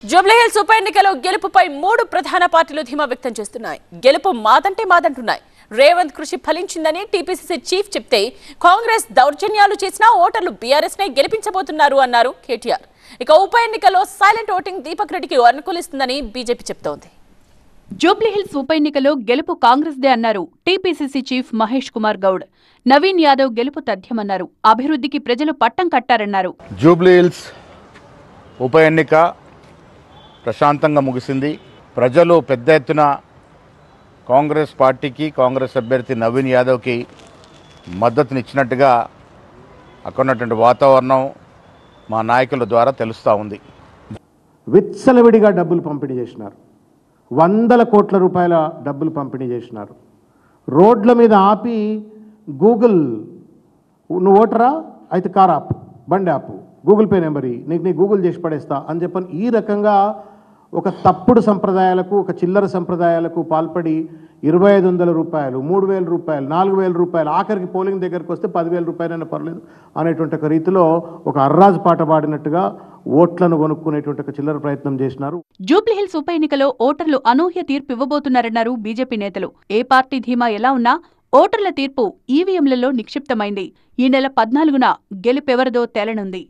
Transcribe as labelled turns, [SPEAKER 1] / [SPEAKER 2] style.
[SPEAKER 1] జూబ్లీహిల్స్ ఉప ఎన్నికలో గెలుపుపై మూడు ప్రధాన పార్టీలు ధీమా వ్యక్తం చేస్తున్నాయి. గెలుపు మాదంటే మాదంటున్నాయి. రేవంత్ కృషి ఫలించిందని టీపీసీసీ చీఫ్ చెప్తే కాంగ్రెస్ దౌర్జన్యాలు చేసినా ఓటర్లు బీఆర్ఎస్ నే గెలిపించబోతున్నారు అన్నారు కేటీఆర్. ఇక ఉప ఎన్నికలో సైలెంట్ ఓటింగ్ దీపక్ రెడ్డికి అనుకూలిస్తుందని బీజేపీ చెప్తోంది.
[SPEAKER 2] జూబ్లీహిల్స్ ఉప ఎన్నికలో గెలుపు కాంగ్రెస్ దే అన్నారు టీపీసీసీ చీఫ్ మహేష్ కుమార్ గౌడ్. నవీన్ యాదవ్ గెలుపు తథ్యమన్నారు. అభివృద్ధికి ప్రజలు పట్టం కట్టారన్నారు.
[SPEAKER 3] జూబ్లీహిల్స్ ఉప ఎన్నిక ప్రశాంతంగా ముగిసింది. ప్రజలు పెద్ద ఎత్తున కాంగ్రెస్ పార్టీకి, కాంగ్రెస్ అభ్యర్థి నవీన్ యాదవ్కి మద్దతునిచ్చినట్టుగా అక్కడ ఉన్నటువంటి వాతావరణం మా నాయకుల ద్వారా తెలుస్తూ ఉంది.
[SPEAKER 4] విచ్చలవిడిగా డబ్బులు పంపిణీ చేసినారు. వందల కోట్ల రూపాయల డబ్బులు పంపిణీ చేసినారు. రోడ్ల మీద ఆపి గూగుల్, నువ్వు ఓటరా అయితే కార్ ఆపు, బండి ఆపు, గూగుల్ పే నెంబర్ నీకు గూగుల్ చేసి పడేస్తా అని చెప్పని ఈ రకంగా ఒక తప్పుడు సంప్రదాయాలకు, ఒక చిల్లర సంప్రదాయాలకు పాల్పడి 2500 రూపాయలు, 3000 రూపాయలు, 4000 రూపాయలు, ఆఖరికి పోలింగ్ దగ్గరికి వస్తే 10,000 రూపాయలైనా పర్లేదు అనేటువంటి ఒక రీతిలో ఒక అర్రాజు పాట పాడినట్టుగా ఓట్లను కొనుక్కునేటువంటి ఒక చిల్లర ప్రయత్నం చేసినారు.
[SPEAKER 2] జూబ్లీహిల్స్ ఉప ఎన్నికలో ఓటర్లు అనూహ్య తీర్పు ఇవ్వబోతున్నారన్నారు బీజేపీ నేతలు. ఏ పార్టీ ధీమా ఎలా ఉన్నా ఓటర్ల తీర్పు ఈవీఎంలలో నిక్షిప్తమైంది. ఈ నెల 14న గెలుపెవరిదో తేలనుంది.